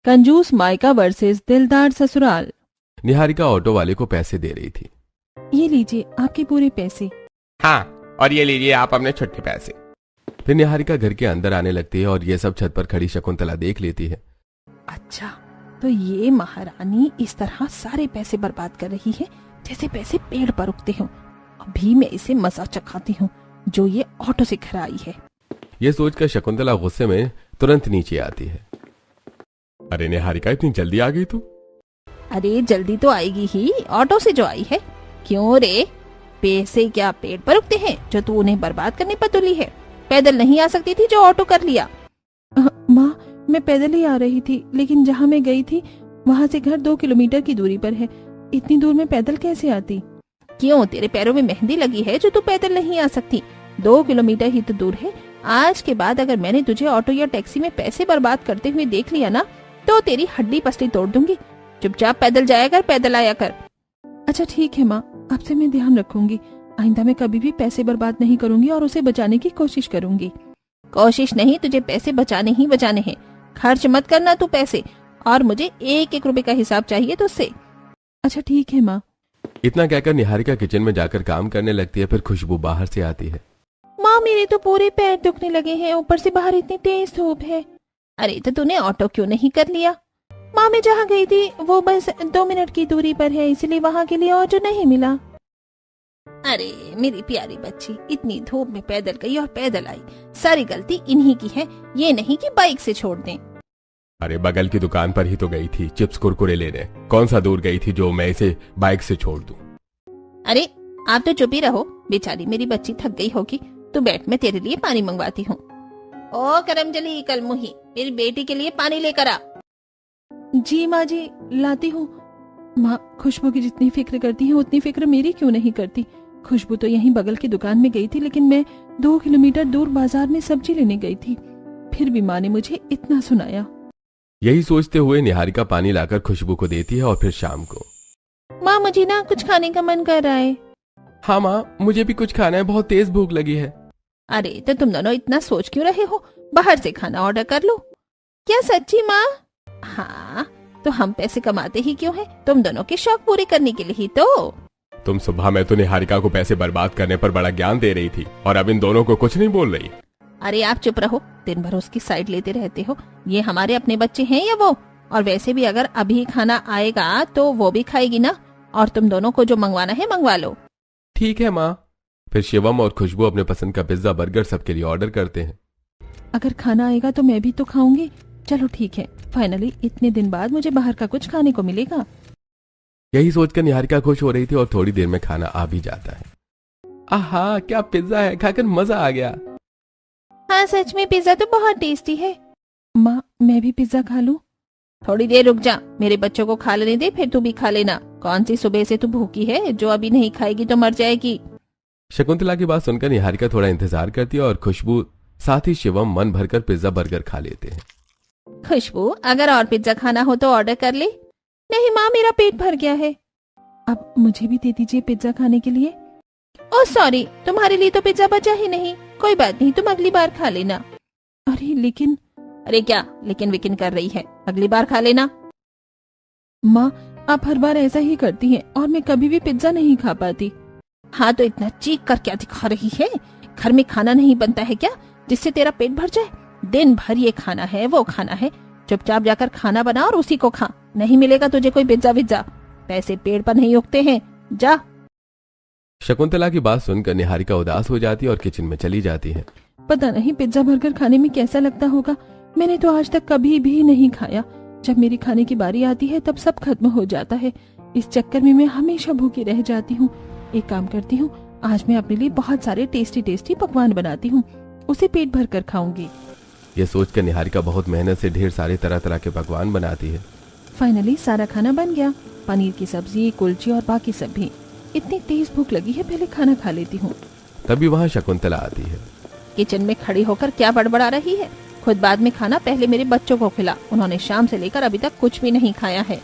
कंजूस मायका वर्सेस दिलदार ससुराल। निहारिका ऑटो वाले को पैसे दे रही थी। ये लीजिए आपके पूरे पैसे। हाँ, और ये लीजिए आप अपने छुट्टे पैसे। फिर निहारिका घर के अंदर आने लगती है और ये सब छत पर खड़ी शकुंतला देख लेती है। अच्छा, तो ये महारानी इस तरह सारे पैसे बर्बाद कर रही है जैसे पैसे पेड़ पर उगते हों। अभी मैं इसे मजा चखाती हूँ जो ये ऑटो से घर आई है। ये सोचकर शकुंतला गुस्से में तुरंत नीचे आती है। अरे निहारिका, इतनी जल्दी आ गई तू? अरे जल्दी तो आएगी ही, ऑटो से जो आई है। क्यों रे, पैसे क्या पेड़ पर उगते हैं जो तू उन्हें बर्बाद करने पर तुली है? पैदल नहीं आ सकती थी जो ऑटो कर लिया? माँ, मैं पैदल ही आ रही थी, लेकिन जहाँ मैं गई थी वहाँ से घर 2 किलोमीटर की दूरी पर है। इतनी दूर में पैदल कैसे आती? क्यों, तेरे पैरों में मेहंदी लगी है जो तू पैदल नहीं आ सकती? 2 किलोमीटर ही तो दूर है। आज के बाद अगर मैंने तुझे ऑटो या टैक्सी में पैसे बर्बाद करते हुए देख लिया ना, तो तेरी हड्डी पसली तोड़ दूंगी। चुपचाप पैदल जाया कर, पैदल आया कर। अच्छा ठीक है माँ, अब से मैं ध्यान रखूंगी। आइंदा मैं कभी भी पैसे बर्बाद नहीं करूंगी और उसे बचाने की कोशिश करूंगी। कोशिश नहीं, तुझे पैसे बचाने ही बचाने हैं। खर्च मत करना तू पैसे, और मुझे 1-1 रुपए का हिसाब चाहिए तुझसे। अच्छा ठीक है माँ। इतना कहकर निहारिका किचन में जाकर काम करने लगती है। फिर खुशबू बाहर से आती है। माँ, मेरे तो पूरे पैर दुखने लगे हैं, ऊपर से बाहर इतनी तेज धूप है। अरे तो तूने ऑटो क्यों नहीं कर लिया? माँ, मैं जहाँ गई थी वो बस 2 मिनट की दूरी पर है, इसलिए वहाँ के लिए ऑटो नहीं मिला। अरे मेरी प्यारी बच्ची, इतनी धूप में पैदल गई और पैदल आई। सारी गलती इन्हीं की है, ये नहीं कि बाइक से छोड़ दें। अरे बगल की दुकान पर ही तो गई थी चिप्स कुरकुरे लेने। कौन सा दूर गई थी जो मैं इसे बाइक से छोड़ दूं? अरे आप तो चुप ही रहो, बेचारी मेरी बच्ची थक गई होगी। तू बैठ, मैं तेरे लिए पानी मंगवाती हूँ। ओ करमजली कलमुही, मेरी बेटी के लिए पानी लेकर आ। जी माँ जी, लाती हूँ। माँ, खुशबू की जितनी फिक्र करती है उतनी फिक्र मेरी क्यों नहीं करती? खुशबू तो यहीं बगल की दुकान में गई थी, लेकिन मैं 2 किलोमीटर दूर बाजार में सब्जी लेने गई थी। फिर भी माँ ने मुझे इतना सुनाया। यही सोचते हुए निहारिका पानी लाकर खुशबू को देती है। और फिर शाम को, माँ मुझे ना कुछ खाने का मन कर रहा है। हाँ माँ, मुझे भी कुछ खाना है, बहुत तेज भूख लगी है। अरे तो तुम दोनों इतना सोच क्यों रहे हो? बाहर से खाना ऑर्डर कर लो। क्या सच्ची माँ? हाँ, तो हम पैसे कमाते ही क्यों हैं? तुम दोनों के शौक पूरे करने के लिए ही तो। तुम सुबह में तो निहारिका को पैसे बर्बाद करने पर बड़ा ज्ञान दे रही थी, और अब इन दोनों को कुछ नहीं बोल रही। अरे आप चुप रहो, दिन भर उसकी साइड लेते रहते हो। ये हमारे अपने बच्चे हैं या वो? और वैसे भी अगर अभी खाना आएगा तो वो भी खाएगी ना, और तुम दोनों को जो मंगवाना है मंगवा लो। ठीक है माँ। फिर शिवम और खुशबू अपने पसंद का पिज्जा बर्गर सबके लिए ऑर्डर करते हैं। अगर खाना आएगा तो मैं भी तो खाऊंगी। चलो ठीक है, फाइनली इतने दिन बाद मुझे बाहर का कुछ खाने को मिलेगा। यही सोचकर निहारिका खुश हो रही थी और थोड़ी देर में खाना आ भी जाता है। आहा, क्या पिज्जा है, खाकर मजा आ गया। हाँ सच में पिज्जा तो बहुत टेस्टी है। माँ, मैं भी पिज्जा खा लूं? थोड़ी देर रुक जा, मेरे बच्चों को खा लेने दे, फिर तू भी खा लेना। कौन सी सुबह से तू भूखी है, जो अभी नहीं खाएगी तो मर जाएगी। शकुंतला की बात सुनकर निहारिका थोड़ा इंतजार करती है और खुशबू साथ ही शिवम मन भरकर पिज्जा बर्गर खा लेते हैं। खुशबू, अगर और पिज्जा खाना हो तो ऑर्डर कर ले। नहीं माँ, मेरा पेट भर गया है। अब मुझे भी दे दीजिए पिज्जा खाने के लिए। ओह सॉरी, तुम्हारे लिए तो पिज्जा बचा ही नहीं। कोई बात नहीं, तुम अगली बार खा लेना। अरे लेकिन। अरे क्या लेकिन विकिन कर रही है, अगली बार खा लेना। माँ, आप हर बार ऐसा ही करती हैं और मैं कभी भी पिज्जा नहीं खा पाती। हाँ तो इतना चीख कर क्या दिखा रही है? घर में खाना नहीं बनता है क्या जिससे तेरा पेट भर जाए? दिन भर ये खाना है वो खाना है। चुपचाप जाकर खाना बना और उसी को खा। नहीं मिलेगा तुझे कोई पिज्जा विज्जा, पैसे पेड़ पर नहीं उगते हैं। जा। शकुंतला की बात सुनकर निहारिका उदास हो जाती है और किचन में चली जाती है। पता नहीं पिज्जा बर्गर खाने में कैसा लगता होगा। मैंने तो आज तक कभी भी नहीं खाया। जब मेरी खाने की बारी आती है तब सब खत्म हो जाता है। इस चक्कर में मैं हमेशा भूखी रह जाती हूँ। एक काम करती हूँ, आज मैं अपने लिए बहुत सारे टेस्टी टेस्टी पकवान बनाती हूँ, उसे पेट भर कर खाऊंगी। ये सोचकर निहारिका बहुत मेहनत से ढेर सारे तरह तरह के पकवान बनाती है। फाइनली सारा खाना बन गया, पनीर की सब्जी, कुलची और बाकी सब भी। इतनी तेज भूख लगी है, पहले खाना खा लेती हूँ। तभी वहाँ शकुंतला आती है। किचन में खड़ी होकर क्या बड़बड़ा रही है? खुद बाद में खाना, पहले मेरे बच्चों को खिला। उन्होंने शाम से लेकर अभी तक कुछ भी नहीं खाया है।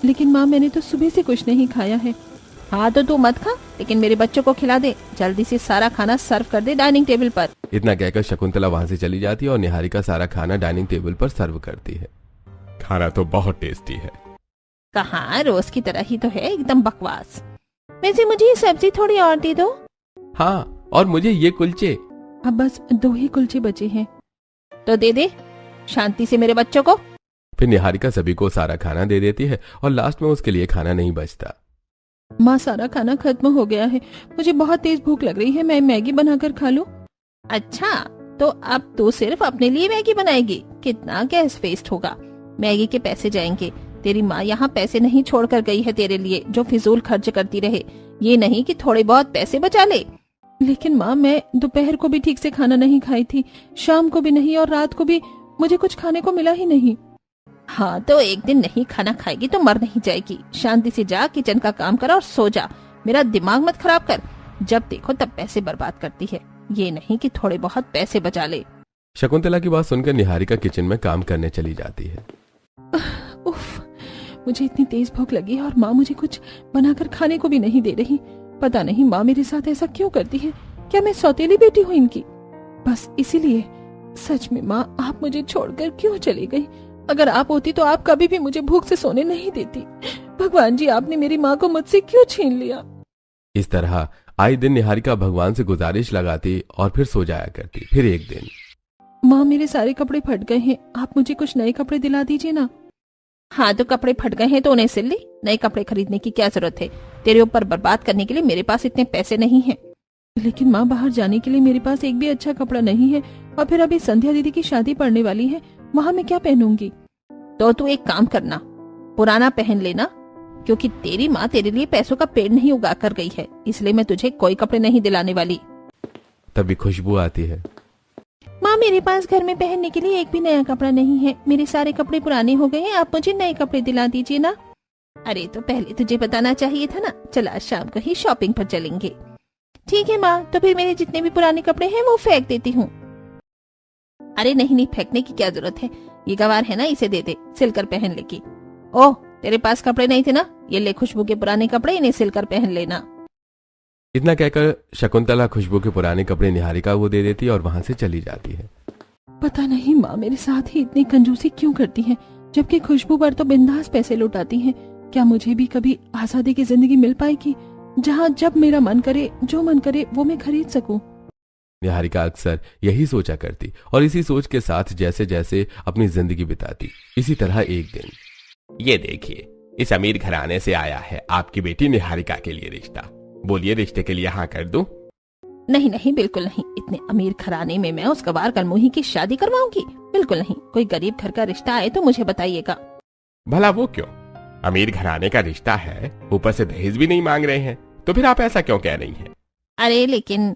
लेकिन माँ, मैंने तो सुबह से कुछ नहीं खाया है। हाँ तो तू मत खा, लेकिन मेरे बच्चों को खिला दे। जल्दी से सारा खाना सर्व कर दे डाइनिंग टेबल पर। इतना कहकर शकुंतला वहाँ से चली जाती है और निहारिका सारा खाना डाइनिंग टेबल पर सर्व करती है। खाना तो बहुत टेस्टी है। कहाँ, रोज की तरह ही तो है, एकदम बकवास। वैसे मुझे ये सब्जी थोड़ी और दे दो। हाँ, और मुझे ये कुलचे। अब बस 2 ही कुलचे बचे हैं। तो दे दे शांति से मेरे बच्चों को। फिर निहारिका सभी को सारा खाना दे देती है और लास्ट में उसके लिए खाना नहीं बचता। माँ, सारा खाना खत्म हो गया है, मुझे बहुत तेज भूख लग रही है, मैं मैगी बनाकर खा लूं। अच्छा, तो अब तू सिर्फ अपने लिए मैगी बनाएगी? कितना गैस वेस्ट होगा, मैगी के पैसे जाएंगे। तेरी माँ यहाँ पैसे नहीं छोड़ कर गई है तेरे लिए जो फिजूल खर्च करती रहे, ये नहीं कि थोड़े बहुत पैसे बचा ले। लेकिन माँ, मैं दोपहर को भी ठीक से खाना नहीं खाई थी, शाम को भी नहीं, और रात को भी मुझे कुछ खाने को मिला ही नहीं। हाँ, तो एक दिन नहीं खाना खाएगी तो मर नहीं जाएगी। शांति से जा, किचन का काम कर और सो जा, मेरा दिमाग मत खराब कर। जब देखो तब पैसे बर्बाद करती है, ये नहीं कि थोड़े बहुत पैसे बचा ले। शकुंतला की बात सुनकर निहारिका किचन में काम करने चली जाती है। उफ, मुझे इतनी तेज भूख लगी और माँ मुझे कुछ बनाकर खाने को भी नहीं दे रही। पता नहीं माँ मेरे साथ ऐसा क्यों करती है, क्या मैं सौतेली बेटी हूँ इनकी? बस इसीलिए। सच में माँ, आप मुझे छोड़कर क्यों चली गई? अगर आप होती तो आप कभी भी मुझे भूख से सोने नहीं देती। भगवान जी, आपने मेरी माँ को मुझसे क्यों छीन लिया? इस तरह आए दिन निहारिका भगवान से गुजारिश लगाती और फिर सो जाया करती। फिर एक दिन, माँ, मेरे सारे कपड़े फट गए हैं, आप मुझे कुछ नए कपड़े दिला दीजिए ना। हाँ, तो कपड़े फट गए हैं तो उन्हें सिल ले, नए कपड़े खरीदने की क्या जरूरत है? तेरे ऊपर बर्बाद करने के लिए मेरे पास इतने पैसे नहीं हैं। लेकिन माँ, बाहर जाने के लिए मेरे पास एक भी अच्छा कपड़ा नहीं है, और फिर अभी संध्या दीदी की शादी पड़ने वाली है, वहाँ मैं क्या पहनूंगी? तो तू एक काम करना, पुराना पहन लेना, क्योंकि तेरी माँ तेरे लिए पैसों का पेड़ नहीं उगा कर गई है, इसलिए मैं तुझे कोई कपड़े नहीं दिलाने वाली। तभी खुशबू आती है। माँ, मेरे पास घर में पहनने के लिए एक भी नया कपड़ा नहीं है, मेरे सारे कपड़े पुराने हो गए हैं, आप मुझे नए कपड़े दिला दीजिए ना। अरे, तो पहले तुझे बताना चाहिए था ना। चल, आज शाम को ही शॉपिंग पर चलेंगे। ठीक है माँ, तो फिर मेरे जितने भी पुराने कपड़े हैं वो फेंक देती हूँ। अरे नहीं, फेंकने की क्या जरूरत है, ये गवार है ना, इसे दे दे, सिलकर पहन लेगी। ओह, तेरे पास कपड़े नहीं थे ना, ये ले खुशबू के पुराने कपड़े, इन्हें सिलकर पहन लेना। इतना कहकर शकुंतला खुशबू के पुराने कपड़े निहारिका को दे देती और वहां से चली जाती है। पता नहीं माँ मेरे साथ ही इतनी कंजूसी क्यों करती है, जबकि खुशबू पर तो बिंदास पैसे लुटाती हैं। क्या मुझे भी कभी आजादी की जिंदगी मिल पाएगी, जहाँ जब मेरा मन करे, जो मन करे वो मैं खरीद सकूं? निहारिका अक्सर यही सोचा करती और इसी सोच के साथ जैसे जैसे अपनी जिंदगी बिताती। इसी तरह एक दिन, ये देखिए, इस अमीर घराने से आया है आपकी बेटी निहारिका के लिए रिश्ता। बोलिए, रिश्ते के लिए हाँ कर दूं? नहीं नहीं, बिल्कुल नहीं, इतने अमीर घराने में मैं उस गवार कलमोही की शादी करवाऊंगी? बिल्कुल नहीं। कोई गरीब घर का रिश्ता आए तो मुझे बताइएगा। भला वो क्यों? अमीर घराने का रिश्ता है, ऊपर से दहेज भी नहीं मांग रहे हैं, तो फिर आप ऐसा क्यों कह रही हैं? अरे लेकिन,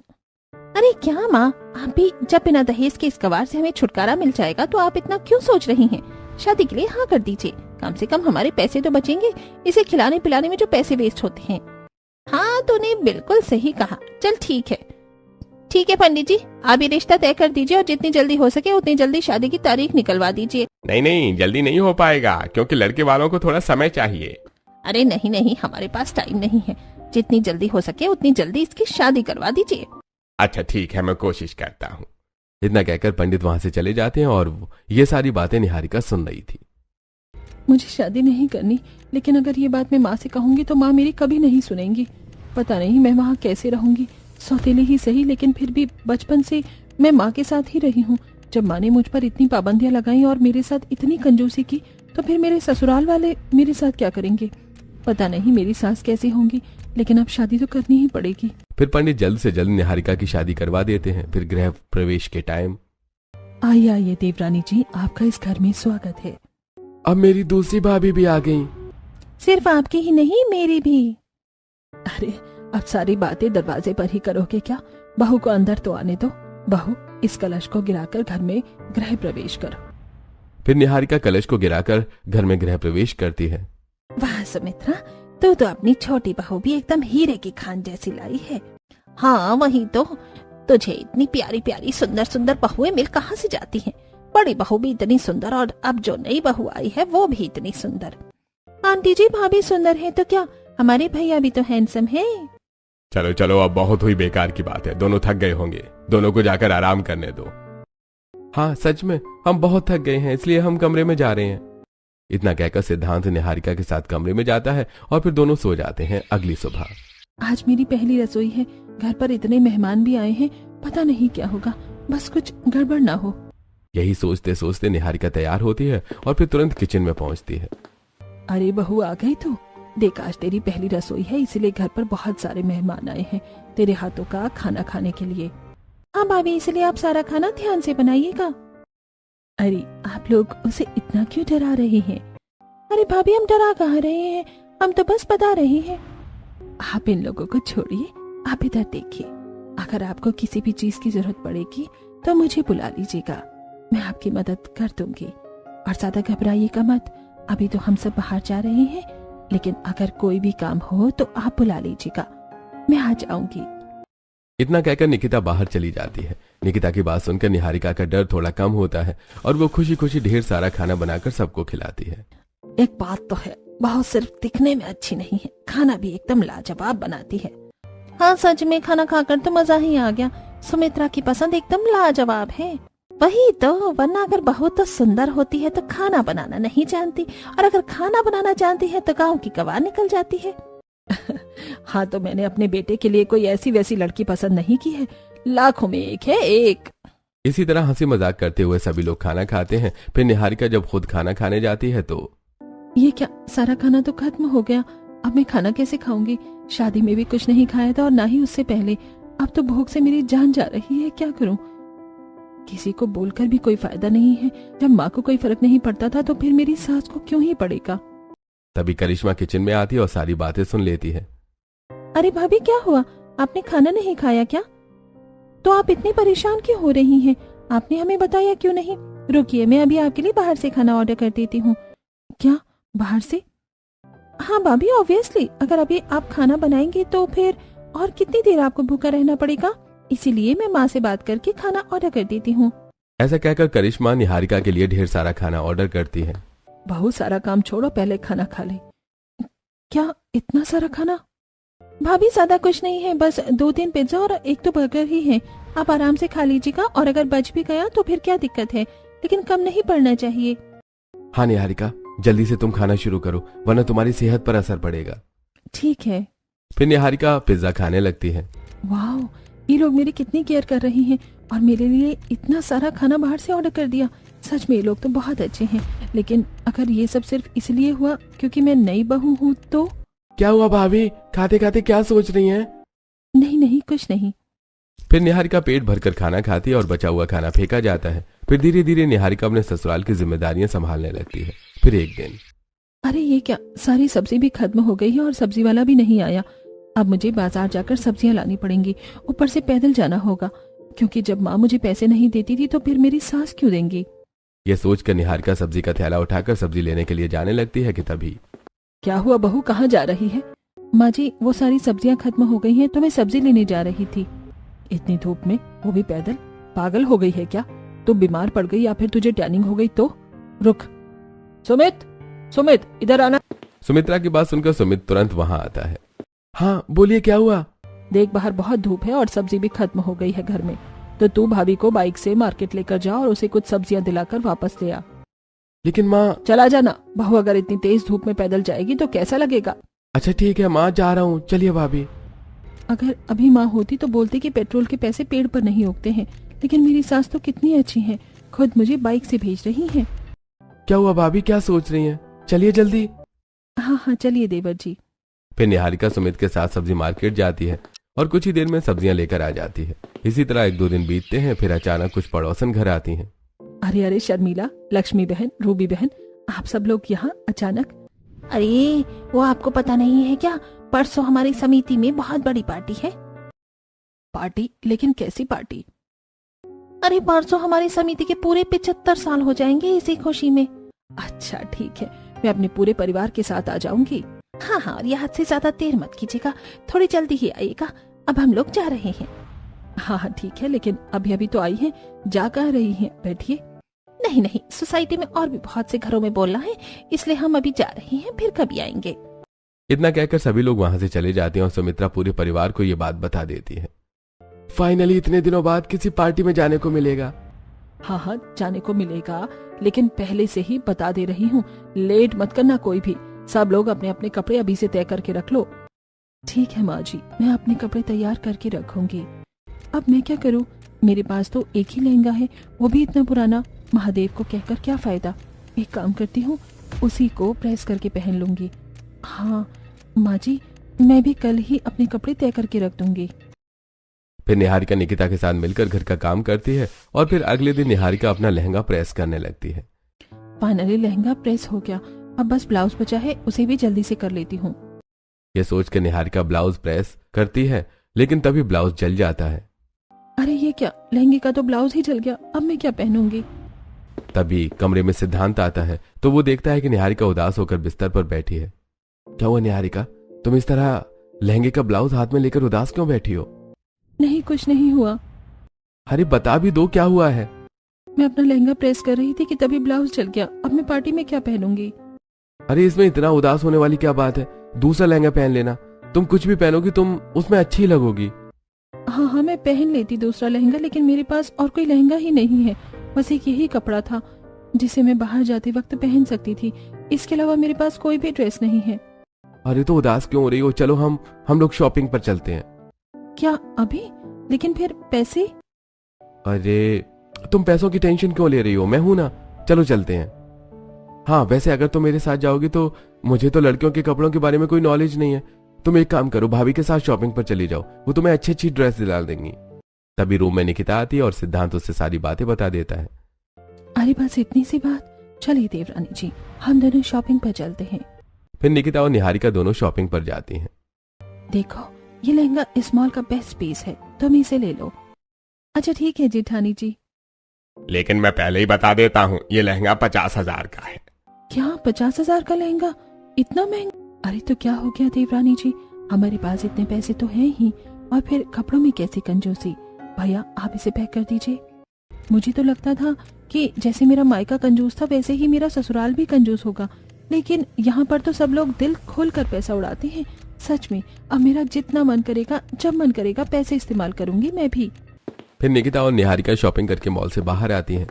अरे क्या माँ, आप भी जब बिना दहेज के इस गवार से हमें छुटकारा मिल जाएगा तो आप इतना क्यों सोच रही हैं? शादी के लिए हाँ कर दीजिए, कम से कम हमारे पैसे तो बचेंगे, इसे खिलाने पिलाने में जो पैसे वेस्ट होते हैं। हाँ, तूने बिल्कुल सही कहा। चल ठीक है, ठीक है पंडित जी, आप ये रिश्ता तय कर दीजिए और जितनी जल्दी हो सके उतनी जल्दी शादी की तारीख निकलवा दीजिए। नहीं नहीं, जल्दी नहीं हो पाएगा, क्योंकि लड़के वालों को थोड़ा समय चाहिए। अरे नहीं नहीं, हमारे पास टाइम नहीं है, जितनी जल्दी हो सके उतनी जल्दी इसकी शादी करवा दीजिए। अच्छा ठीक है, मैं कोशिश करता हूँ। इतना कहकर पंडित वहाँ से चले जाते हैं और ये सारी बातें निहारिका सुन रही थी। मुझे शादी नहीं करनी, लेकिन अगर ये बात मैं माँ से कहूंगी तो माँ मेरी कभी नहीं सुनेंगी। पता नहीं मैं वहाँ कैसे रहूंगी, सौतेली ही सही, लेकिन फिर भी बचपन से मैं माँ के साथ ही रही हूँ। जब माँ ने मुझ पर इतनी पाबंदियां लगाई और मेरे साथ इतनी कंजूसी की, तो फिर मेरे ससुराल वाले मेरे साथ क्या करेंगे? पता नहीं मेरी सास कैसी होंगी, लेकिन अब शादी तो करनी ही पड़ेगी। फिर पंडित जल्द से जल्द निहारिका की शादी करवा देते हैं। फिर गृह प्रवेश के टाइम, आइए आइए देवरानी जी, आपका इस घर में स्वागत है। अब मेरी दूसरी भाभी भी आ गई। सिर्फ आपकी ही नहीं, मेरी भी। अरे अब सारी बातें दरवाजे पर ही करोगे क्या? बहू को अंदर तो आने दो। बहू, इस कलश को गिराकर घर में गृह प्रवेश करो। फिर निहारिका कलश को गिराकर घर में गृह प्रवेश करती है। वाह सुमित्रा, तू तो अपनी छोटी बहू भी एकदम हीरे की खान जैसी लाई है। हाँ वही तो, तुझे इतनी प्यारी प्यारी सुंदर सुंदर बहुएं मिल कहाँ से जाती हैं? बड़ी बहू भी इतनी सुंदर और अब जो नई बहू आई है वो भी इतनी सुंदर। आंटी जी, भाभी सुंदर है तो क्या, हमारे भैया भी तो हैंडसम है। चलो चलो, अब बहुत हुई बेकार की बात है, दोनों थक गए होंगे, दोनों को जाकर आराम करने दो। हाँ सच में हम बहुत थक गए हैं, इसलिए हम कमरे में जा रहे हैं। इतना कहकर सिद्धांत निहारिका के साथ कमरे में जाता है और फिर दोनों सो जाते हैं। अगली सुबह। आज मेरी पहली रसोई है, घर पर इतने मेहमान भी आए हैं, पता नहीं क्या होगा, बस कुछ गड़बड़ ना हो। यही सोचते सोचते निहारिका तैयार होती है और फिर तुरंत किचन में पहुंचती है। अरे बहू आ गई तू। देख आज तेरी पहली रसोई है, इसलिए घर पर बहुत सारे मेहमान आए हैं तेरे हाथों का खाना खाने के लिए। हाँ भाभी, इसलिए आप सारा खाना ध्यान से बनाइएगा। अरे आप लोग उसे इतना क्यों डरा रहे हैं? अरे भाभी हम डरा कहाँ रहे हैं, हम तो बस बता रहे हैं। आप इन लोगों को छोड़िए, आप इधर देखिए। अगर आपको किसी भी चीज की जरूरत पड़ेगी तो मुझे बुला लीजिएगा, मैं आपकी मदद कर दूंगी। और ज्यादा घबराइएगा मत, अभी तो हम सब बाहर जा रहे हैं, लेकिन अगर कोई भी काम हो तो आप बुला लीजिएगा, मैं आ जाऊंगी। इतना कहकर निकिता बाहर चली जाती है। निकिता की बात सुनकर निहारिका का डर थोड़ा कम होता है और वो खुशी खुशी ढेर सारा खाना बनाकर सबको खिलाती है। एक बात तो है, बहुत सिर्फ दिखने में अच्छी नहीं है, खाना भी एकदम लाजवाब बनाती है। हाँ सच में खाना खाकर तो मजा ही आ गया। सुमित्रा की पसंद एकदम लाजवाब है। वही तो, वरना अगर बहू तो सुंदर होती है तो खाना बनाना नहीं जानती, और अगर खाना बनाना जानती है तो गाँव की गवार निकल जाती है। हाँ तो मैंने अपने बेटे के लिए कोई ऐसी वैसी लड़की पसंद नहीं की है, लाखों में एक है एक। इसी तरह हंसी मजाक करते हुए सभी लोग खाना खाते हैं। फिर निहारिका जब खुद खाना खाने जाती है तो ये क्या, सारा खाना तो खत्म हो गया, अब मैं खाना कैसे खाऊंगी? शादी में भी कुछ नहीं खाया था और ना ही उससे पहले, अब तो भूख से मेरी जान जा रही है, क्या करूं? किसी को बोलकर भी कोई फायदा नहीं है, जब माँ को कोई फर्क नहीं पड़ता था तो फिर मेरी सास को क्यों ही पड़ेगा। तभी करिश्मा किचन में आती है और सारी बातें सुन लेती है। अरे भाभी क्या हुआ, आपने खाना नहीं खाया क्या? तो आप इतनी परेशान क्यों हो रही हैं? आपने हमें बताया क्यों नहीं? रुकिए, मैं अभी आपके लिए बाहर से खाना ऑर्डर कर देती हूँ। क्या, बाहर से? हाँ भाभी ऑब्वियसली, अगर अभी आप खाना बनाएंगे तो फिर और कितनी देर आपको भूखा रहना पड़ेगा, इसीलिए मैं माँ से बात करके खाना ऑर्डर कर देती हूँ। ऐसा कहकर करिश्मा निहारिका के लिए ढेर सारा खाना ऑर्डर करती है। बहुत सारा काम छोड़ो, पहले खाना खा ले। क्या इतना सारा खाना? भाभी ज्यादा कुछ नहीं है, बस 2-3 पिज्जा और 1 तो बर्गर ही है, आप आराम से खा लीजिएगा, और अगर बच भी गया तो फिर क्या दिक्कत है, लेकिन कम नहीं पड़ना चाहिए। हाँ निहारिका, जल्दी से तुम खाना शुरू करो, वरना तुम्हारी सेहत पर असर पड़ेगा। ठीक है। फिर निहारिका पिज्जा खाने लगती है। वाह, ये लोग मेरी कितनी केयर कर रही हैं और मेरे लिए इतना सारा खाना बाहर से ऑर्डर कर दिया। सच में ये लोग तो बहुत अच्छे हैं, लेकिन अगर ये सब सिर्फ इसलिए हुआ क्योंकि मैं नई बहू हूँ तो? क्या हुआ भाभी, खाते खाते क्या सोच रही हैं? नहीं नहीं, कुछ नहीं। फिर निहारिका पेट भरकर खाना खाती है और बचा हुआ खाना फेंका जाता है। फिर धीरे धीरे निहारिका अपने ससुराल की जिम्मेदारियां संभालने लगती है। फिर एक दिन, अरे ये क्या, सारी सब्जी भी खत्म हो गई है और सब्जी वाला भी नहीं आया। अब मुझे बाजार जाकर सब्जियां लानी पड़ेंगी, ऊपर से पैदल जाना होगा, क्योंकि जब माँ मुझे पैसे नहीं देती थी तो फिर मेरी सास क्यों देंगी। ये सोचकर निहारिका सब्जी का थैला उठाकर सब्जी लेने के लिए जाने लगती है कि तभी, क्या हुआ बहू, कहाँ जा रही है? माँ जी, वो सारी सब्जियां खत्म हो गई हैं तो मैं सब्जी लेने जा रही थी। इतनी धूप में, वो भी पैदल? पागल हो गई है क्या? तो बीमार पड़ गई या फिर तुझे टैनिंग हो गई तो? रुक, सुमित, सुमित इधर आना। सुमित्रा की बात सुनकर सुमित तुरंत वहाँ आता है। हाँ बोलिए, क्या हुआ? देख बाहर बहुत धूप है और सब्जी भी खत्म हो गई है घर में, तो तू भाभी को बाइक से मार्केट लेकर जा और उसे कुछ सब्जियां दिलाकर वापस ले आ। लेकिन माँ। चला जाना, बहू अगर इतनी तेज धूप में पैदल जाएगी तो कैसा लगेगा? अच्छा ठीक है माँ, जा रहा हूँ, चलिए भाभी। अगर अभी माँ होती तो बोलती कि पेट्रोल के पैसे पेड़ पर नहीं उगते हैं, लेकिन मेरी सास तो कितनी अच्छी है, खुद मुझे बाइक से भेज रही है। क्या हुआ भाभी, क्या सोच रही हैं? चलिए जल्दी। हाँ हाँ चलिए देवर जी। फिर निहारिका सुमित के साथ सब्जी मार्केट जाती है और कुछ ही देर में सब्जियां लेकर आ जाती है। इसी तरह 1-2 दिन बीतते हैं। फिर अचानक कुछ पड़ोसन घर आती हैं। अरे अरे शर्मिला, लक्ष्मी बहन, रूबी बहन, आप सब लोग यहाँ अचानक? अरे वो आपको पता नहीं है क्या, परसों हमारी समिति में बहुत बड़ी पार्टी है। पार्टी? लेकिन कैसी पार्टी? अरे परसों हमारी समिति के पूरे 75 साल हो जाएंगे इसी खुशी में। अच्छा ठीक है, मैं अपने पूरे परिवार के साथ आ जाऊंगी। हाँ हाँ, और ये हद से ज्यादा देर मत कीजिएगा, थोड़ी जल्दी ही आइएगा, अब हम लोग जा रहे हैं। हाँ हाँ ठीक है, लेकिन अभी अभी तो आई हैं, जा कहाँ रही हैं? बैठिए। नहीं नहीं, सोसाइटी में और भी बहुत से घरों में बोलना है, इसलिए हम अभी जा रहे हैं, फिर कभी आएंगे। इतना कहकर सभी लोग वहाँ से चले जाते हैं और सुमित्रा पूरे परिवार को ये बात बता देती है। फाइनली इतने दिनों बाद किसी पार्टी में जाने को मिलेगा। हाँ हाँ जाने को मिलेगा, लेकिन पहले से ही बता दे रही हूँ, लेट मत करना कोई भी। सब लोग अपने अपने कपड़े अभी से तय करके रख लो। ठीक है माँ जी, मैं अपने कपड़े तैयार करके रखूंगी। अब मैं क्या करूँ, मेरे पास तो एक ही लहंगा है, वो भी इतना पुराना। महादेव को कहकर क्या फायदा। एक काम करती हूँ, उसी को प्रेस करके पहन लूंगी। हाँ माँ जी, मैं भी कल ही अपने कपड़े तय करके रख दूंगी। फिर निहारिका निकिता के साथ मिलकर घर का काम करती है और फिर अगले दिन निहारिका अपना लहंगा प्रेस करने लगती है। फाइनली लहंगा प्रेस हो गया, अब बस ब्लाउज बचा है, उसे भी जल्दी से कर लेती हूँ। यह सोचकर निहारिका ब्लाउज प्रेस करती है, लेकिन तभी ब्लाउज जल जाता है। अरे ये क्या, लहंगे का तो ब्लाउज ही जल गया, अब मैं क्या पहनूंगी। तभी कमरे में सिद्धांत आता है तो वो देखता है कि निहारिका उदास होकर बिस्तर पर बैठी है। क्या हुआ निहारिका, तुम इस तरह लहंगे का ब्लाउज हाथ में लेकर उदास क्यों बैठी हो? नहीं कुछ नहीं हुआ। अरे बता भी दो क्या हुआ है। मैं अपना लहंगा प्रेस कर रही थी कि तभी ब्लाउज जल गया, अब मैं पार्टी में क्या पहनूंगी। अरे इसमें इतना उदास होने वाली क्या बात है, दूसरा लहंगा पहन लेना, तुम कुछ भी पहनोगी तुम उसमें अच्छी लगोगी। हाँ हाँ मैं पहन लेती दूसरा लहंगा, लेकिन मेरे पास और कोई लहंगा ही नहीं है, बस एक यही कपड़ा था जिसे मैं बाहर जाते वक्त पहन सकती थी। इसके अलावा मेरे पास कोई भी ड्रेस नहीं है। अरे तो उदास क्यों हो रही हो, चलो हम लोग शॉपिंग पर चलते हैं। क्या अभी? लेकिन फिर पैसे? अरे तुम पैसों की टेंशन क्यों ले रही हो, मैं हूं ना, चलो चलते हैं। हाँ वैसे अगर तुम मेरे साथ जाओगी तो मुझे तो लड़कियों के कपड़ों के बारे में कोई नॉलेज नहीं है। तुम एक काम करो, भाभी के साथ शॉपिंग पर चली जाओ, वो तुम्हें अच्छी अच्छी ड्रेस दिला देंगी। तभी रूम में निकिता आती है और सिद्धांत उससे सारी बातें बता देता है। अरे बस इतनी सी बात, चलिए देवरानी जी हम दोनों शॉपिंग पर चलते हैं। फिर निकिता और निहारिका दोनों शॉपिंग पर जाती हैं। देखो ये लहंगा इस मॉल का बेस्ट पीस है, तुम इसे ले लो। अच्छा ठीक है जेठानी जी। लेकिन मैं पहले ही बता देता हूँ, ये लहंगा 50,000 का है। क्या 50,000 का लहंगा, इतना महंगा? अरे तो क्या हो गया देवरानी जी, हमारे पास इतने पैसे तो हैं ही, और फिर कपड़ों में कैसी कंजूसी। भैया आप इसे पैक कर दीजिए। मुझे तो लगता था कि जैसे मेरा मायका कंजूस था वैसे ही मेरा ससुराल भी कंजूस होगा, लेकिन यहाँ पर तो सब लोग दिल खोल कर पैसा उड़ाते हैं। सच में अब मेरा जितना मन करेगा जब मन करेगा पैसे इस्तेमाल करूंगी मैं भी। फिर निकिता और निहारिका शॉपिंग करके मॉल से बाहर आती हैं।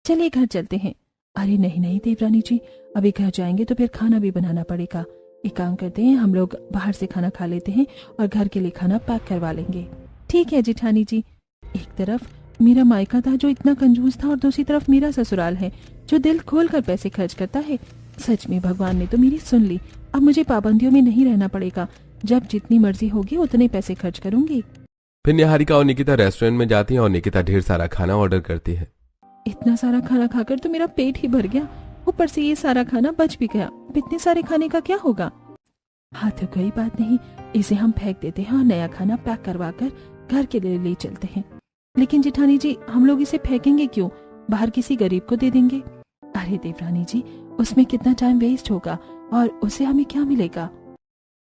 चलिए घर चलते हैं। अरे नहीं नहीं देवरानी जी, अभी घर जाएंगे तो फिर खाना भी बनाना पड़ेगा। एक काम करते हैं, हम लोग बाहर से खाना खा लेते हैं और घर के लिए खाना पैक करवा लेंगे। ठीक है जेठानी जी। एक तरफ मेरा मायका था जो इतना कंजूस था और दूसरी तरफ मेरा ससुराल है जो दिल खोल कर पैसे खर्च करता है। सच में भगवान ने तो मेरी सुन ली, अब मुझे पाबंदियों में नहीं रहना पड़ेगा, जब जितनी मर्जी होगी उतने पैसे खर्च करूंगी। फिर निहारिका और निकिता रेस्टोरेंट में जाती हैं और निकिता ढेर सारा खाना ऑर्डर करती है। इतना सारा खाना खाकर तो मेरा पेट ही भर गया, ऊपर से ये सारा खाना बच भी गया, अब इतने सारे खाने का क्या होगा। हाँ तो कोई बात नहीं, इसे हम फेंक देते हैं और नया खाना पैक करवा कर घर के लिए ले चलते हैं। लेकिन जेठानी जी हम लोग इसे फेंकेंगे क्यों, बाहर किसी गरीब को दे देंगे। अरे देवरानी जी उसमें कितना टाइम वेस्ट होगा और उससे हमें क्या मिलेगा।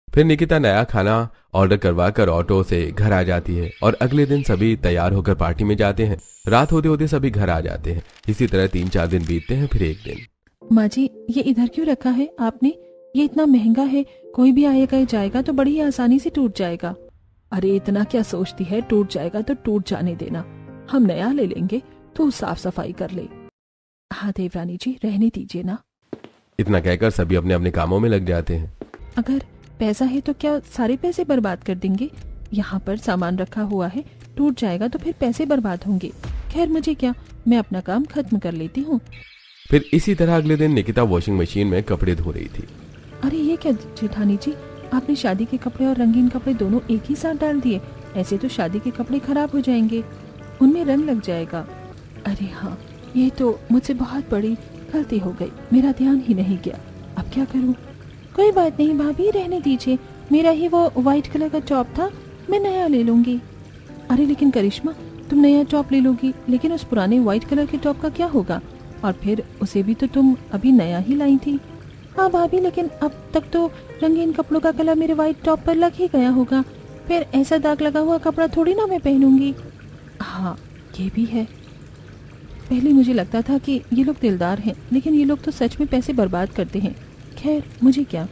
फिर निकिता नया खाना ऑर्डर करवा कर ऑटो से घर आ जाती है और अगले दिन सभी तैयार होकर पार्टी में जाते हैं। रात होते होते सभी घर आ जाते हैं। इसी तरह 3-4 दिन बीतते हैं। फिर एक दिन, माँ जी ये इधर क्यों रखा है आपने, ये इतना महंगा है, कोई भी आएगा जाएगा तो बड़ी आसानी से टूट जाएगा। अरे इतना क्या सोचती है, टूट जाएगा तो टूट जाने देना, हम नया ले लेंगे, तो साफ सफाई कर ले। हाँ देवरानी जी रहने दीजिए ना। इतना कहकर सभी अपने अपने कामों में लग जाते हैं। अगर पैसा है तो क्या सारे पैसे बर्बाद कर देंगे, यहाँ पर सामान रखा हुआ है, टूट जाएगा तो फिर पैसे बर्बाद होंगे। खैर मुझे क्या, मैं अपना काम खत्म कर लेती हूँ। फिर इसी तरह अगले दिन निकिता वॉशिंग मशीन में कपड़े धो रही थी। अरे ये क्या जेठानी जी, आपने शादी के कपड़े और रंगीन कपड़े दोनों एक ही साथ डाल दिए, ऐसे तो शादी के कपड़े खराब हो जाएंगे, उनमें रंग लग जाएगा। अरे हाँ ये तो मुझसे बहुत बड़ी गलती हो गई, मेरा ध्यान ही नहीं गया, अब क्या करूँ। कोई बात नहीं भाभी रहने दीजिए, मेरा ही वो व्हाइट कलर का टॉप था, मैं नया ले लूंगी। अरे लेकिन करिश्मा तुम नया टॉप ले लोगी, लेकिन उस पुराने व्हाइट कलर के टॉप का क्या होगा, और फिर उसे भी तो तुम अभी नया ही लाई थी। हाँ भाभी लेकिन अब तक तो रंगीन कपड़ों का कलर मेरे व्हाइट टॉप पर लग ही गया होगा, फिर ऐसा दाग लगा हुआ कपड़ा थोड़ी ना मैं पहनूंगी। हाँ ये भी है, पहले मुझे लगता था कि ये लोग दिलदार हैं, लेकिन ये लोग तो सच में पैसे बर्बाद करते हैं। खैर मुझे क्या।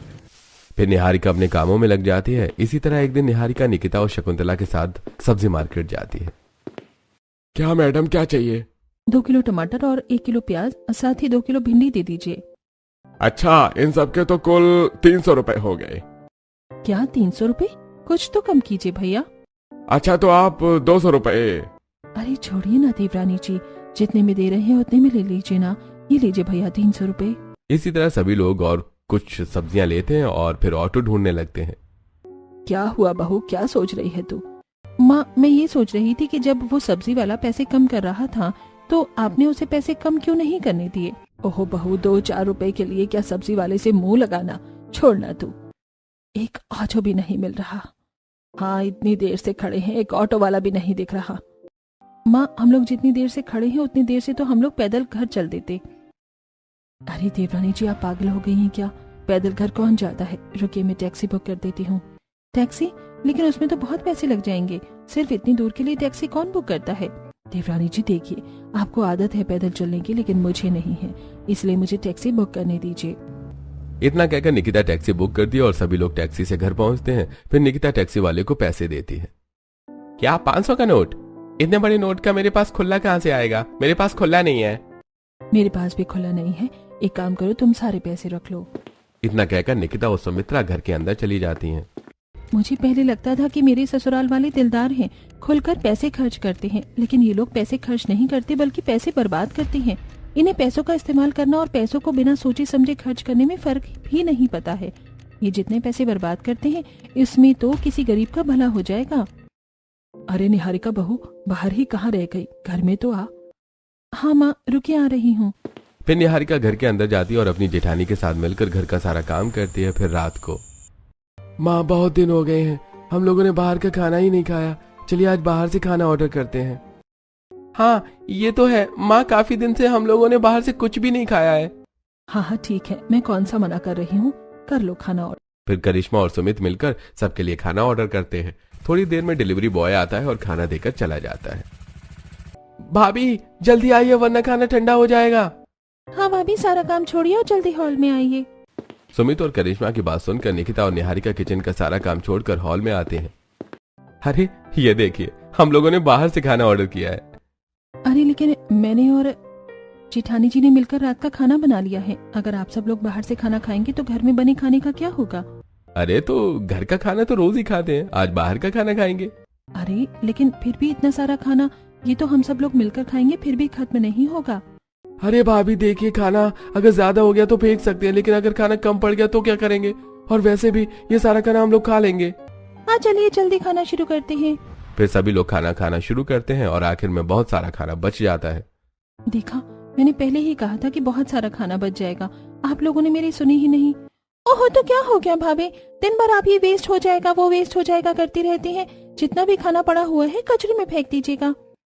फिर निहारिका अपने कामों में लग जाती है। इसी तरह एक दिन निहारिका निकिता और शकुंतला के साथ सब्जी मार्केट जाती है। क्या मैडम क्या चाहिए? 2 किलो टमाटर और 1 किलो प्याज, साथ ही 2 किलो भिंडी दे दीजिए। अच्छा, इन सब के तो कुल 300 रुपए हो गए। क्या 300 रुपए? कुछ तो कम कीजिए भैया। अच्छा तो आप 200 रुपए। अरे छोड़िए ना देवरानी जी, जितने में दे रहे हैं उतने में ले लीजिए ना। ये लीजिए भैया 300 रुपए। इसी तरह सभी लोग और कुछ सब्जियां लेते हैं और फिर ऑटो ढूंढने लगते हैं। क्या हुआ बहू, क्या सोच रही है तू? माँ, मैं ये सोच रही थी कि जब वो सब्जी वाला पैसे कम कर रहा था तो आपने उसे पैसे कम क्यों नहीं करने दिए? ओहो बहू, 2-4 रुपए के लिए क्या सब्जी वाले से मुंह लगाना। छोड़ना तू, एक ऑटो भी नहीं मिल रहा। हाँ, इतनी देर से खड़े हैं, एक ऑटो वाला भी नहीं दिख रहा। माँ, हम लोग जितनी देर से खड़े हैं उतनी देर से तो हम लोग पैदल घर चल देते। अरे देवरानी जी, आप पागल हो गई हैं क्या? पैदल घर कौन जाता है? रुकिए, मैं टैक्सी बुक कर देती हूँ। टैक्सी? लेकिन उसमें तो बहुत पैसे लग जाएंगे। सिर्फ इतनी दूर के लिए टैक्सी कौन बुक करता है? देवरानी जी देखिए, आपको आदत है पैदल चलने की, लेकिन मुझे नहीं है, इसलिए मुझे टैक्सी बुक करने दीजिए। इतना कहकर निकिता टैक्सी बुक करती है और सभी लोग टैक्सी से घर पहुंचते हैं। फिर निकिता टैक्सी वाले को पैसे देती है। क्या 500 का नोट? इतने बड़े नोट का मेरे पास खुला कहाँ से आएगा? मेरे पास खुला नहीं है। मेरे पास भी खुला नहीं है। एक काम करो, तुम सारे पैसे रख लो। इतना कहकर निकिता और सुमित्रा घर के अंदर चली जाती हैं। मुझे पहले लगता था कि मेरे ससुराल वाले दिलदार हैं, खुलकर पैसे खर्च करते हैं, लेकिन ये लोग पैसे खर्च नहीं करते बल्कि पैसे बर्बाद करते हैं। इन्हें पैसों का इस्तेमाल करना और पैसों को बिना सोचे समझे खर्च करने में फर्क भी नहीं पता है। ये जितने पैसे बर्बाद करते हैं इसमें तो किसी गरीब का भला हो जाएगा। अरे निहारिका बहू, बाहर ही कहाँ रह गई? घर में तो आ। हाँ माँ, रुके आ रही हूँ। फिर निहारिका घर के अंदर जाती है और अपनी जेठानी के साथ मिलकर घर का सारा काम करती है। फिर रात को, माँ बहुत दिन हो गए हैं, हम लोगों ने बाहर का खाना ही नहीं खाया, चलिए आज बाहर से खाना ऑर्डर करते हैं। हाँ ये तो है माँ, काफी दिन से हम लोगों ने बाहर से कुछ भी नहीं खाया है। हाँ हाँ ठीक है, मैं कौन सा मना कर रही हूँ, कर लो खाना ऑर्डर। फिर करिश्मा और सुमित मिलकर सबके लिए खाना ऑर्डर करते हैं। थोड़ी देर में डिलीवरी बॉय आता है और खाना देकर चला जाता है। भाभी जल्दी आइए वरना खाना ठंडा हो जाएगा। हाँ भाभी, सारा काम छोड़िए और जल्दी हॉल में आइए। सुमित और करिश्मा की बात सुनकर निकिता और निहारिका किचन का सारा काम छोड़कर हॉल में आते हैं। अरे ये देखिए, हम लोगों ने बाहर से खाना ऑर्डर किया है। अरे लेकिन मैंने और जेठानी जी ने मिलकर रात का खाना बना लिया है। अगर आप सब लोग बाहर से खाना खाएंगे तो घर में बने खाने का क्या होगा? अरे तो घर का खाना तो रोज ही खाते हैं, आज बाहर का खाना खाएंगे। अरे लेकिन फिर भी इतना सारा खाना, ये तो हम सब लोग मिलकर खाएंगे, फिर भी खत्म नहीं होगा। अरे भाभी देखिए, खाना अगर ज्यादा हो गया तो फेंक सकते हैं, लेकिन अगर खाना कम पड़ गया तो क्या करेंगे? और वैसे भी ये सारा खाना हम लोग खा लेंगे। हाँ चलिए जल्दी खाना शुरू करते हैं। फिर सभी लोग खाना खाना शुरू करते हैं और आखिर में बहुत सारा खाना बच जाता है। देखा, मैंने पहले ही कहा था कि बहुत सारा खाना बच जाएगा, आप लोगों ने मेरी सुनी ही नहीं। ओहो, तो क्या हो गया भाभी, दिन भर आप ये वेस्ट हो जाएगा वो वेस्ट हो जाएगा करती रहती हैं। जितना भी खाना पड़ा हुआ है कचरे में फेंक दीजिएगा।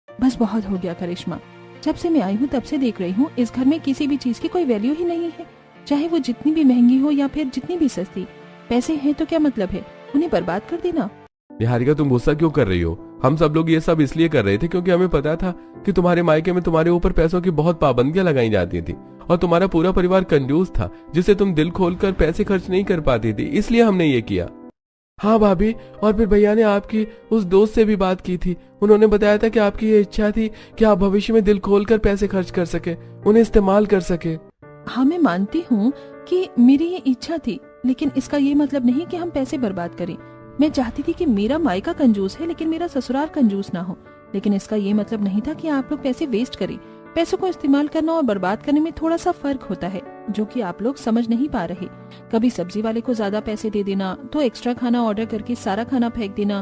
बस बहुत हो गया करिश्मा, जब से मैं आई हूँ तब से देख रही हूँ इस घर में किसी भी चीज की कोई वैल्यू ही नहीं है, चाहे वो जितनी भी महंगी हो या फिर जितनी भी सस्ती। पैसे हैं तो क्या मतलब है, उन्हें बर्बाद कर देना। निहारिका तुम गुस्सा क्यों कर रही हो? हम सब लोग ये सब इसलिए कर रहे थे क्योंकि हमें पता था कि तुम्हारे मायके में तुम्हारे ऊपर पैसों की बहुत पाबंदियां लगाई जाती थी और तुम्हारा पूरा परिवार कंजूस था जिसे तुम दिल खोलकर पैसे खर्च नहीं कर पाती थी, इसलिए हमने ये किया। हाँ भाभी, और फिर भैया ने आपकी उस दोस्त से भी बात की थी, उन्होंने बताया था कि आपकी ये इच्छा थी कि आप भविष्य में दिल खोलकर पैसे खर्च कर सके, उन्हें इस्तेमाल कर सके। हाँ मैं मानती हूँ कि मेरी ये इच्छा थी, लेकिन इसका ये मतलब नहीं कि हम पैसे बर्बाद करें। मैं चाहती थी कि मेरा मायका कंजूस है लेकिन मेरा ससुराल कंजूस ना हो, लेकिन इसका ये मतलब नहीं था कि आप लोग पैसे वेस्ट करें। पैसों को इस्तेमाल करना और बर्बाद करने में थोड़ा सा फर्क होता है जो कि आप लोग समझ नहीं पा रहे। कभी सब्जी वाले को ज्यादा पैसे दे देना तो एक्स्ट्रा खाना ऑर्डर करके सारा खाना फेंक देना,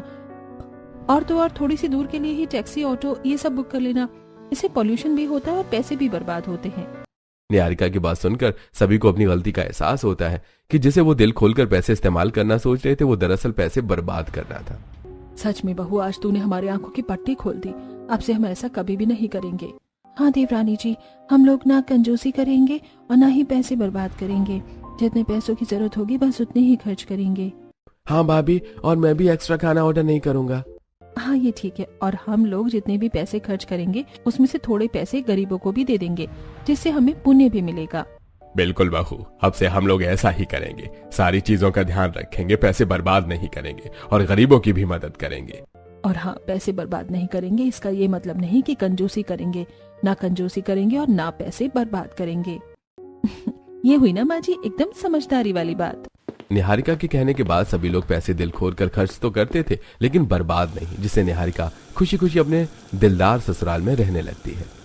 और तो और थोड़ी सी दूर के लिए ही टैक्सी ऑटो ये सब बुक कर लेना, इससे पॉल्यूशन भी होता है और पैसे भी बर्बाद होते हैं। निहारिका की बात सुनकर सभी को अपनी गलती का एहसास होता है कि जिसे वो दिल खोलकर पैसे इस्तेमाल करना सोच रहे थे वो दरअसल पैसे बर्बाद करना था। सच में बहू, आज तूने हमारी आंखों की पट्टी खोल दी, अब से हम ऐसा कभी भी नहीं करेंगे। हाँ देवरानी जी, हम लोग ना कंजूसी करेंगे और ना ही पैसे बर्बाद करेंगे, जितने पैसों की जरूरत होगी बस उतने ही खर्च करेंगे। हाँ भाभी, और मैं भी एक्स्ट्रा खाना ऑर्डर नहीं करूँगा। हाँ ये ठीक है, और हम लोग जितने भी पैसे खर्च करेंगे उसमें से थोड़े पैसे गरीबों को भी दे देंगे, जिससे हमें पुण्य भी मिलेगा। बिल्कुल बहू, अब से हम लोग ऐसा ही करेंगे, सारी चीजों का ध्यान रखेंगे, पैसे बर्बाद नहीं करेंगे और गरीबों की भी मदद करेंगे। और हाँ, पैसे बर्बाद नहीं करेंगे इसका ये मतलब नहीं कि कंजूसी करेंगे। ना कंजूसी करेंगे और ना पैसे बर्बाद करेंगे। ये हुई ना माँ जी एकदम समझदारी वाली बात। निहारिका के कहने के बाद सभी लोग पैसे दिल खोल कर खर्च तो करते थे, लेकिन बर्बाद नहीं, जिससे निहारिका खुशी खुशी अपने दिलदार ससुराल में रहने लगती है।